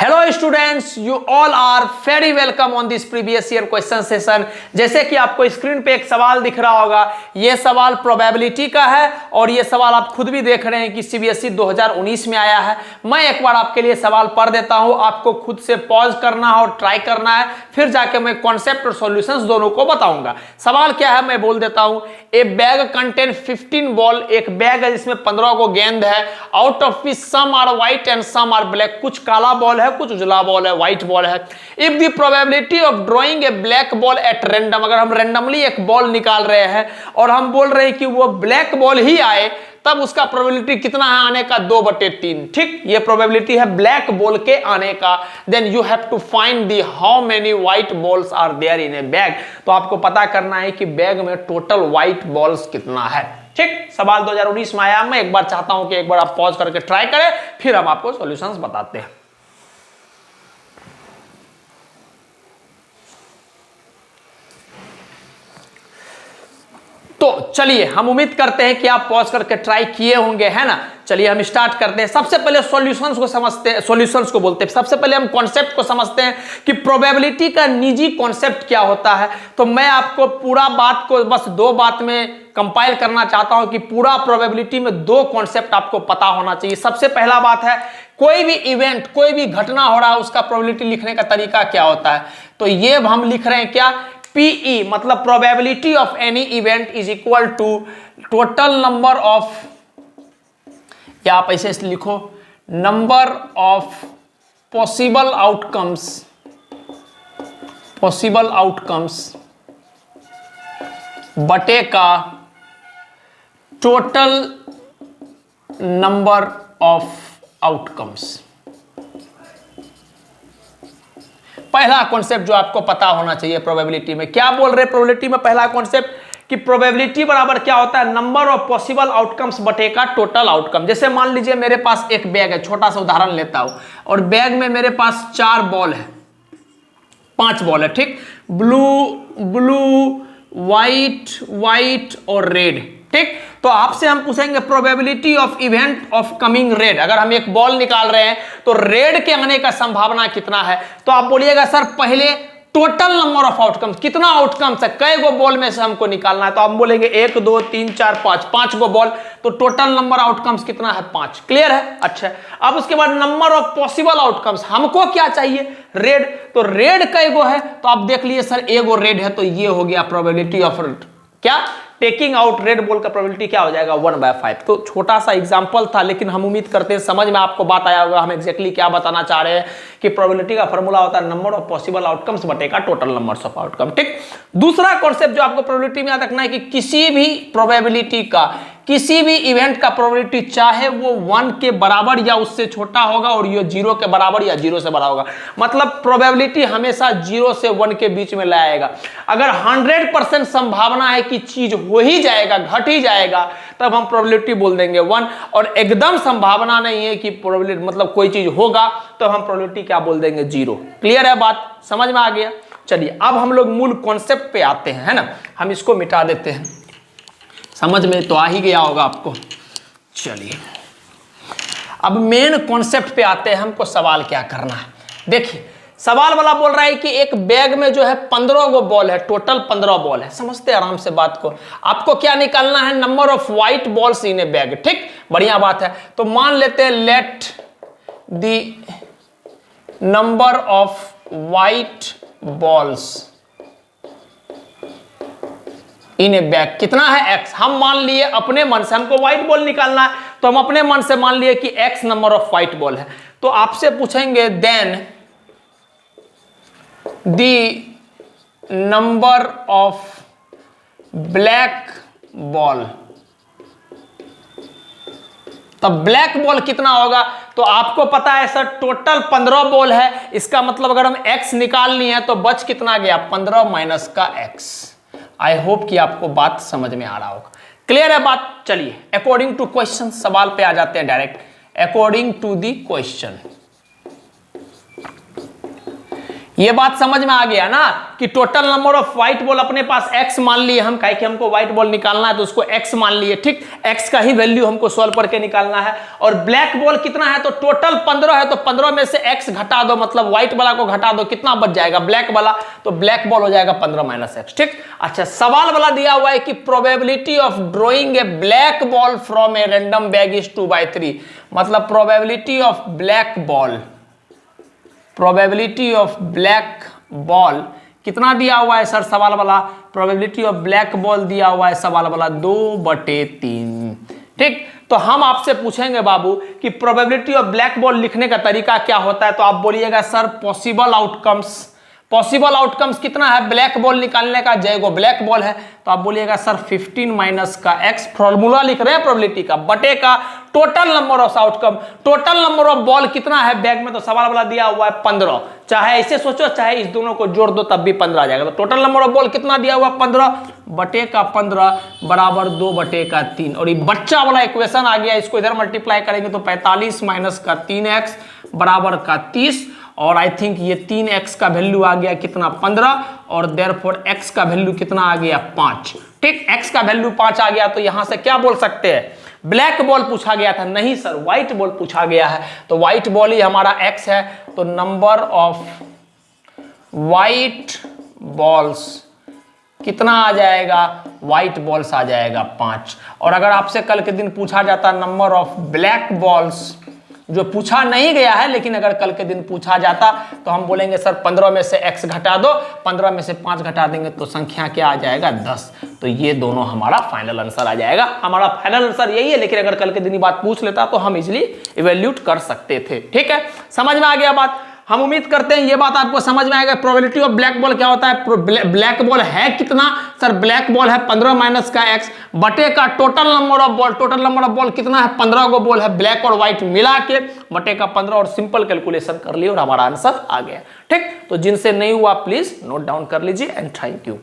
Hello students, you all are very welcome on this previous year question session. जैसे कि आपको screen पे एक सवाल दिख रहा होगा, ये सवाल प्रोबेबिलिटी का है और ये सवाल आप खुद भी देख रहे हैं कि सीबीएसई 2019 में आया है। मैं एक बार आपके लिए सवाल पढ़ देता हूं, आपको खुद से पॉज करना है और ट्राई करना है, फिर जाके मैं कॉन्सेप्ट और सॉल्यूशंस दोनों को बताऊंगा। सवाल क्या है मैं बोल देता हूं। ए बैग कंटेन 15 बॉल, एक बैग है जिसमें 15 को गेंद है। Out of which some are white and some are black, कुछ काला बॉल है, कुछ उजला बॉल है, व्हाइट बॉल है। If the probability of drawing a black ball at random, अगर हम रैंडमली एक बॉल निकाल रहे हैं और हम बोल रहे हैं कि वो ब्लैक बॉल ही आए, तब उसका प्रोबेबिलिटी कितना है आने का? 2/3। ठीक, ये प्रोबेबिलिटी है ब्लैक बॉल के आने का। Then you have to find the how many white balls are there in a bag. तो आपको पता करना है कि बैग में टोटल व्हाइट बॉल्स कितना है। ठीक, सवाल 2019 में आया। मैं एक बार चाहता हूं कि एक बार आप पॉज करके ट्राई करें, फिर हम आपको सॉल्यूशंस बताते हैं। तो चलिए, हम उम्मीद करते हैं कि आप पॉज करके ट्राई किए होंगे, है ना। चलिए हम स्टार्ट करते हैं। सबसे पहले सॉल्यूशंस को समझते हैं, सॉल्यूशंस को बोलते हैं। सबसे पहले हम कॉन्सेप्ट को समझते हैं कि प्रोबेबिलिटी का निजी कॉन्सेप्ट क्या होता है। तो मैं आपको पूरा बात को बस 2 बात में कंपाइल करना चाहता हूं कि पूरा प्रोबेबिलिटी में 2 कॉन्सेप्ट आपको पता होना चाहिए। सबसे पहला बात है, कोई भी इवेंट, कोई भी घटना हो रहा है, उसका प्रोबेबिलिटी लिखने का तरीका क्या होता है। तो ये हम लिख रहे हैं क्या? PE मतलब probability of any event is equal to total number of, या आप ऐसे लिखो, नंबर ऑफ पॉसिबल आउटकम्स बटे का टोटल नंबर ऑफ आउटकम्स। पहला कॉन्सेप्ट जो आपको पता होना चाहिए प्रोबेबिलिटी में, क्या बोल रहे प्रोबेबिलिटी में? पहला कॉन्सेप्ट कि प्रोबेबिलिटी बराबर क्या होता है? नंबर ऑफ पॉसिबल आउटकम्स बटे का टोटल आउटकम। जैसे मान लीजिए मेरे पास एक बैग है, छोटा सा उदाहरण लेता हूं, और बैग में मेरे पास 4 बॉल है, 5 बॉल है। ठीक, ब्लू, व्हाइट और रेड। ठीक, तो आपसे हम पूछेंगे probability of event of coming red. अगर हम एक बॉल निकाल रहे हैं तो रेड के आने का संभावना कितना है? तो आप बोलिएगा सर पहले टोटल नंबर ऑफ आउटकम्स, कितना आउटकम्स है, कई गो बॉल में से हमको निकालना है। तो हम बोलेंगे 1 2 3 4 5 गो बॉल, तो टोटल नंबर आउटकम्स कितना है? 5। क्लियर है? अच्छा, अब उसके बाद नंबर ऑफ पॉसिबल आउटकम्स, हमको क्या चाहिए? रेड। तो रेड कई गो है? तो आप देख लिए सर एगो रेड है, तो ये हो गया प्रोबेबिलिटी ऑफ क्या? टेकिंग आउट रेड बॉल का प्रोबेबिलिटी क्या हो जाएगा? 1/5। तो छोटा सा एग्जांपल था, लेकिन हम उम्मीद करते हैं समझ में आपको बात आया होगा हम एग्जैक्टली क्या बताना चाह रहे हैं कि प्रोबेबिलिटी का फॉर्मूला होता है नंबर ऑफ पॉसिबल आउटकम्स बटेगा टोटल नंबर्स ऑफ आउटकम। ठीक, दूसरा कॉन्सेप्ट जो आपको प्रोबेबिलिटी में याद रखना है कि किसी भी प्रोबेबिलिटी का, किसी भी इवेंट का प्रोबेबिलिटी चाहे वो 1 के बराबर या उससे छोटा होगा और ये 0 के बराबर या 0 से बड़ा होगा। मतलब प्रोबेबिलिटी हमेशा 0 से 1 के बीच में लाएगा। अगर 100% संभावना है कि चीज हो ही जाएगा, घट ही जाएगा, तब हम प्रोबेबिलिटी बोल देंगे 1। और एकदम संभावना नहीं है कि प्रोबेबिलिटी मतलब कोई चीज होगा, तो हम प्रोबेबिलिटी क्या बोल देंगे? 0। क्लियर है बात? समझ में आ गया? चलिए अब हम लोग मूल कॉन्सेप्ट पे आते हैं, है ना। हम इसको मिटा देते हैं, समझ में तो आ ही गया होगा आपको। चलिए अब मेन कॉन्सेप्ट पे आते हैं, हमको सवाल क्या करना है। देखिए सवाल वाला बोल रहा है कि एक बैग में जो है 15 गो बॉल है, टोटल 15 बॉल है। समझते आराम से बात को। आपको क्या निकालना है? Number of white balls in a bag. ठीक, बढ़िया बात है। तो मान लेते हैं let the number of white balls in a bag कितना है? x। हम मान लिए अपने मन से, हमको व्हाइट बॉल निकालना है, तो हम अपने मन से मान लिए कि x number of white ball है। तो आपसे पूछेंगे then the number of black ball, तब ब्लैक बॉल कितना होगा? तो आपको पता है सर टोटल 15 बॉल है, इसका मतलब अगर हम x निकाल लिए हैं तो बच कितना गया? 15 माइनस का x। आई होप कि आपको बात समझ में आ रहा होगा। क्लियर है बात? चलिए अकॉर्डिंग टू क्वेश्चन, सवाल पे आ जाते हैं direct. According to the question, ये बात समझ में आ गया ना कि total number of white ball अपने पास x मान लिए हम, काहे कि हमको व्हाइट बॉल निकालना है तो उसको x मान लिए, ठीक, x का ही वैल्यू हमको सॉल्व करके निकालना है। और ब्लैक बॉल कितना है, तो टोटल 15 है, तो 15 में से x घटा दो, मतलब व्हाइट वाला को घटा दो, कितना बच जाएगा ब्लैक वाला, तो ब्लैक बॉल हो जाएगा 15 माइनस x, ठीक। अच्छा, सवाल वाला दिया हुआ है कि probability of drawing a black ball from a random bag is 2/3, मतलब probability of black ball, probability of black ball कितना दिया हुआ है सर सवाल वाला, प्रोबेबिलिटी ऑफ ब्लैक बॉल दिया हुआ है सवाल वाला 2/3, ठीक। तो हम आपसे पूछेंगे बाबू कि प्रोबेबिलिटी ऑफ ब्लैक बॉल लिखने का तरीका क्या होता है, तो आप बोलिएगा sir possible outcomes, possible outcomes कितना है ब्लैक बॉल निकालने का, जय को ब्लैक बॉल है, तो आप बोलिएगा सर 15 माइनस का x, फॉर्मूला लिख रहे हैं प्रोबेबिलिटी का, बटे का total number of outcome, total number of ball कितना है बैग में, तो सवाल वाला दिया हुआ है 15, चाहे ऐसे सोचो चाहे इस दोनों को जोड़ दो तब भी 15 आ जाएगा। तो टोटल नंबर ऑफ बॉल कितना दिया हुआ 15 बटे का 15 बराबर 2/3, और ये बच्चा वाला इक्वेशन आ गया, इसको इधर मल्टीप्लाई करेंगे तो 45 माइनस का 3x बराबर का 30, और आई थिंक ये 3x का वैल्यू आ गया कितना 15, और देयरफॉर x का वैल्यू कितना आ गया 5, ठीक, x का वैल्यू 5 आ गया। तो यहां से क्या बोल सकते हैं, ब्लैक बॉल पूछा गया था, नहीं सर व्हाइट बॉल पूछा गया है, तो व्हाइट बॉल ही हमारा x है, तो नंबर ऑफ व्हाइट बॉल्स कितना आ जाएगा, व्हाइट बॉल्स आ जाएगा 5। और अगर आपसे कल के दिन पूछा जाता नंबर ऑफ ब्लैक बॉल्स, जो पूछा नहीं गया है लेकिन अगर कल के दिन पूछा जाता तो हम बोलेंगे सर 15 में से x घटा दो, 15 में से 5 घटा देंगे तो संख्या क्या आ जाएगा 10, तो ये दोनों हमारा फाइनल आंसर आ जाएगा। हमारा फाइनल आंसर यही है, लेकिन अगर कल के दिन बात पूछ लेता तो हम इजिली इवेल्यूट कर सकते थे, ठीक है, समझ में आ गया बात। हम उम्मीद करते हैं ये बात आपको समझ में आएगा। प्रोबेबिलिटी ऑफ ब्लैक बॉल क्या होता है, ब्लैक बॉल है कितना, सर ब्लैक बॉल है 15 माइनस का x बटे का total number of ball, total number of ball कितना है 15 को बॉल है ब्लैक और व्हाइट मिला के बटे का 15, और सिंपल कैलकुलेशन कर लिए और हमारा आंसर आ गया, ठीक। तो जिनसे नहीं हुआ प्लीज नोट डाउन कर लीजिए एंड थैंक यू।